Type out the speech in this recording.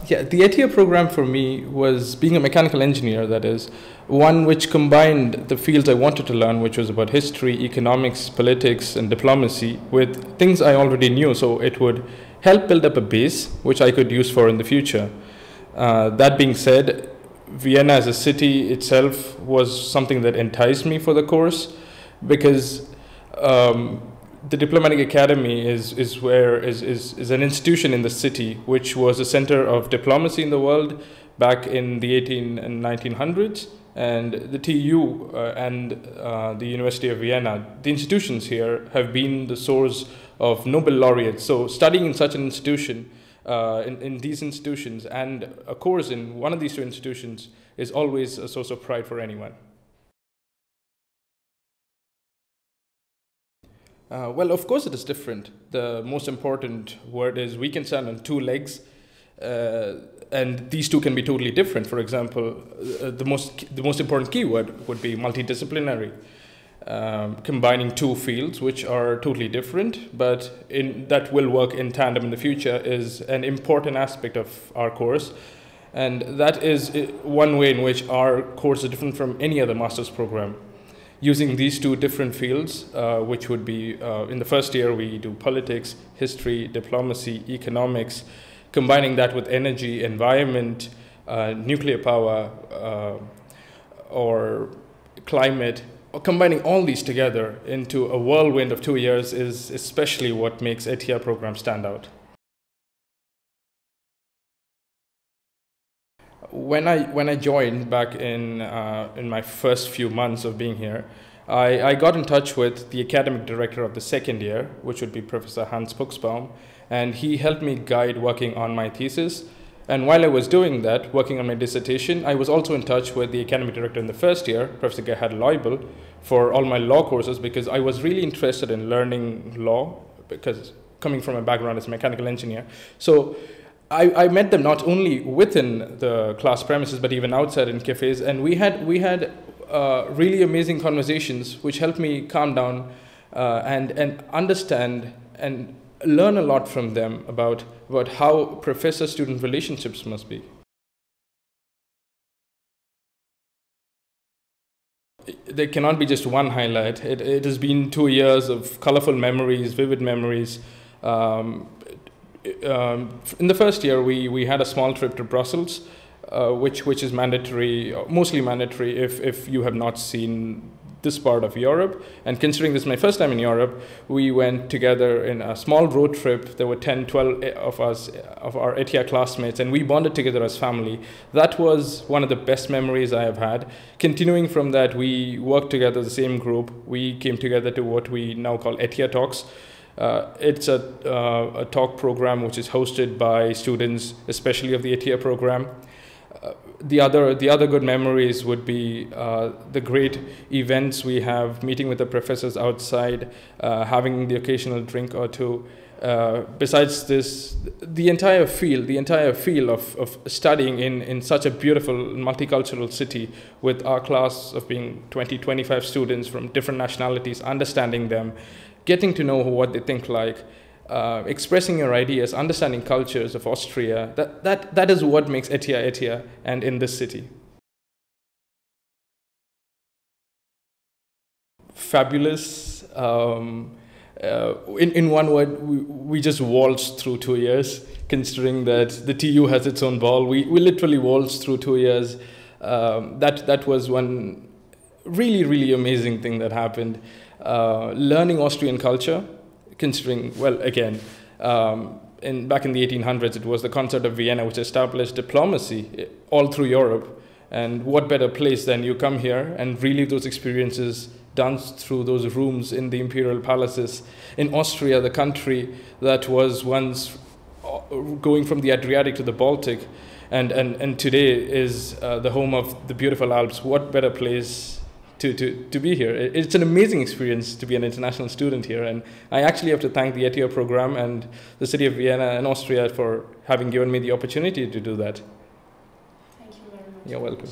Yeah, the ETIA program for me was being a mechanical engineer, that is, one which combined the fields I wanted to learn, which was about history, economics, politics, and diplomacy, with things I already knew, so it would help build up a base, which I could use for in the future. That being said, Vienna as a city itself was something that enticed me for the course, because the Diplomatic Academy is an institution in the city which was a center of diplomacy in the world back in the 1800s and 1900s, and the TU and the University of Vienna, the institutions here have been the source of Nobel laureates. So studying in such an institution, in these institutions, and a course in one of these two institutions is always a source of pride for anyone. Well, of course it is different. The most important word is we can stand on two legs, and these two can be totally different. For example, the most important keyword would be multidisciplinary, combining two fields which are totally different, but that will work in tandem in the future is an important aspect of our course. And that is one way in which our course is different from any other master's program. Using these two different fields, which would be, in the first year we do politics, history, diplomacy, economics, combining that with energy, environment, nuclear power, or climate, combining all these together into a whirlwind of 2 years is especially what makes ETIA program stand out. When I joined back in my first few months of being here, I got in touch with the academic director of the second year, which would be Professor Hans Buchsbaum, and he helped me guide working on my thesis. And while I was doing that, working on my dissertation, I was also in touch with the academic director in the first year, Professor Gerhard Leubel, for all my law courses, because I was really interested in learning law, because coming from a background as a mechanical engineer. So I met them not only within the class premises, but even outside in cafes, and we had really amazing conversations, which helped me calm down and understand and learn a lot from them about how professor-student relationships must be. There cannot be just one highlight. It has been 2 years of colorful memories, vivid memories. In the first year, we had a small trip to Brussels, which is mandatory, mostly mandatory if you have not seen this part of Europe. And considering this is my first time in Europe, we went together in a small road trip. There were 10, 12 of us, of our ETIA classmates, and we bonded together as family. That was one of the best memories I have had. Continuing from that, we worked together as the same group. We came together to what we now call ETIA Talks. It's a talk program which is hosted by students, especially of the ETIA program. The other good memories would be the great events we have, meeting with the professors outside, having the occasional drink or two. Besides this, the entire feel of studying in such a beautiful multicultural city, with our class of being 20, 25 students from different nationalities, understanding them, getting to know what they think like, expressing your ideas, understanding cultures of Austria, that is what makes ETIA ETIA and in this city. Fabulous. In one word, we just waltzed through 2 years, considering that the TU has its own ball. We literally waltzed through 2 years. That was one really amazing thing that happened. Learning Austrian culture, considering, well, again, back in the 1800s, it was the Concert of Vienna which established diplomacy all through Europe. And what better place than you come here and relive those experiences, dance through those rooms in the imperial palaces in Austria, the country that was once going from the Adriatic to the Baltic, and today is the home of the beautiful Alps. What better place to be here? It's an amazing experience to be an international student here, and I actually have to thank the ETIA program and the city of Vienna and Austria for having given me the opportunity to do that. Thank you very much. You're welcome.